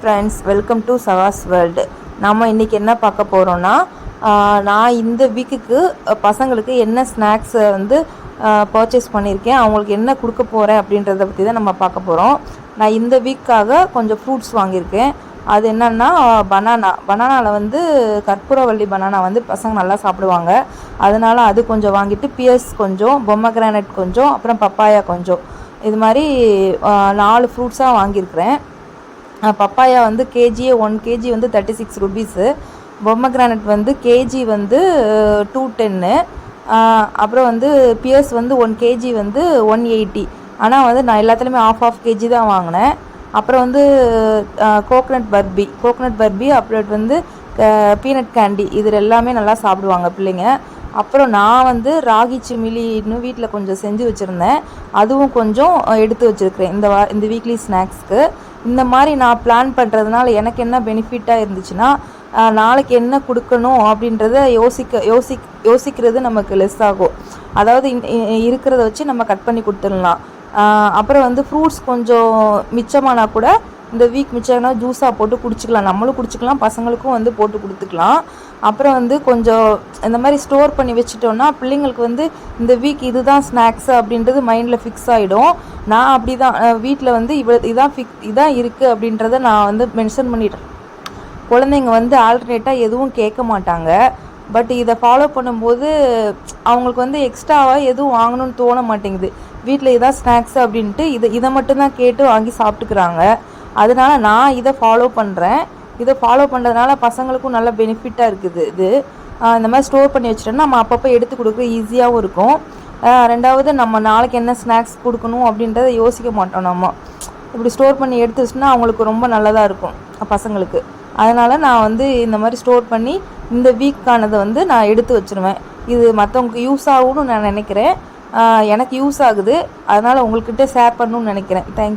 Friends, welcome to சவாஸ் world. நாம் இன்றைக்கி என்ன பார்க்க போகிறோன்னா, நான் இந்த வீக்குக்கு பசங்களுக்கு என்ன ஸ்நாக்ஸை வந்து பர்ச்சேஸ் பண்ணியிருக்கேன், அவங்களுக்கு என்ன கொடுக்க போகிறேன் அப்படின்றத பற்றி தான் நம்ம பார்க்க போகிறோம். நான் இந்த வீக்காக கொஞ்சம் ஃப்ரூட்ஸ் வாங்கியிருக்கேன். அது என்னென்னா பனானாவில் வந்து கற்பூரவள்ளி பனானா வந்து பசங்க நல்லா சாப்பிடுவாங்க. அதனால் அது கொஞ்சம் வாங்கிட்டு, பியர்ஸ் கொஞ்சம், பொம்மக்ரானட் கொஞ்சம், அப்புறம் பப்பாயா கொஞ்சம், இது மாதிரி 4 ஃப்ரூட்ஸாக வாங்கியிருக்கிறேன். பப்பாயா வந்து கேஜியே 1 கேஜி வந்து 36 ருபீஸு. பொம்மக்ரானட் வந்து கேஜி வந்து 210. அப்புறம் வந்து பியர்ஸ் வந்து 1 கேஜி வந்து 180. ஆனால் வந்து நான் எல்லாத்துலேயுமே ஆஃப் கேஜி தான் வாங்கினேன். அப்புறம் வந்து கோகனட் பர்பி அப்புறம் வந்து பீனட் கேண்டி, இது எல்லாமே நல்லா சாப்பிடுவாங்க பிள்ளைங்க. அப்புறம் நான் வந்து ராகி சிமிலி இன்னும் வீட்டில் கொஞ்சம் செஞ்சு வச்சுருந்தேன், அதுவும் கொஞ்சம் எடுத்து வச்சுருக்கிறேன் இந்த வீக்லி ஸ்நாக்ஸ்க்கு. இந்த மாதிரி நான் பிளான் பண்ணுறதுனால எனக்கு என்ன பெனிஃபிட்டாக இருந்துச்சுன்னா, நாளைக்கு என்ன கொடுக்கணும் அப்படின்றத யோசிக்கிறது நமக்கு லெஸ் ஆகும். அதாவது இருக்கிறத வச்சு நம்ம கட் பண்ணி கொடுத்துடலாம். அப்புறம் வந்து ஃப்ரூட்ஸ் கொஞ்சம் மிச்சமானால் கூட இந்த வீக் மிச்சம்னா ஜூஸாக போட்டு குடிச்சிக்கலாம், நம்மளும் குடிச்சிக்கலாம், பசங்களுக்கும் வந்து போட்டு கொடுத்துக்கலாம். அப்புறம் வந்து கொஞ்சம் இந்த மாதிரி ஸ்டோர் பண்ணி வச்சுட்டோன்னா பிள்ளைங்களுக்கு வந்து இந்த வீக் இதுதான் ஸ்நாக்ஸு அப்படின்றது மைண்டில் ஃபிக்ஸ் ஆகிடும். நான் அப்படி தான் வீட்டில் வந்து இதான் இருக்குது அப்படின்றத நான் வந்து மென்ஷன் பண்ணிட்டேன். குழந்தைங்க வந்து ஆல்டர்னேட்டாக எதுவும் கேட்க மாட்டாங்க. பட் இதை ஃபாலோ பண்ணும்போது அவங்களுக்கு வந்து எக்ஸ்ட்ராவாக எதுவும் வாங்கணும்னு தோண மாட்டேங்குது. வீட்டில் இதான் ஸ்நாக்ஸு அப்படின்ட்டு இதை மட்டும்தான் கேட்டு வாங்கி சாப்பிட்டுக்கிறாங்க. அதனால் நான் இதை ஃபாலோ பண்ணுறேன். இதை ஃபாலோ பண்ணுறதுனால பசங்களுக்கும் நல்ல பெனிஃபிட்டாக இருக்குது. இந்த மாதிரி ஸ்டோர் பண்ணி வச்சுட்டோன்னா நம்ம அப்பப்போ எடுத்து கொடுக்க ஈஸியாகவும் இருக்கும். ரெண்டாவது, நம்ம நாளைக்கு என்ன ஸ்நாக்ஸ் கொடுக்கணும் அப்படின்றத யோசிக்க மாட்டோம். நம்ம இப்படி ஸ்டோர் பண்ணி எடுத்து வச்சுன்னா அவங்களுக்கு ரொம்ப நல்லதாக இருக்கும் பசங்களுக்கு. அதனால் நான் வந்து இந்த மாதிரி ஸ்டோர் பண்ணி இந்த வீக்கானதை வந்து நான் எடுத்து வச்சுருவேன். இது மற்றவங்களுக்கு யூஸ் ஆகும்னு நான் நினைக்கிறேன். எனக்கு யூஸ் ஆகுது, அதனால் உங்கள்கிட்ட ஷேர் பண்ணணும்னு நினைக்கிறேன். தேங்க்யூ.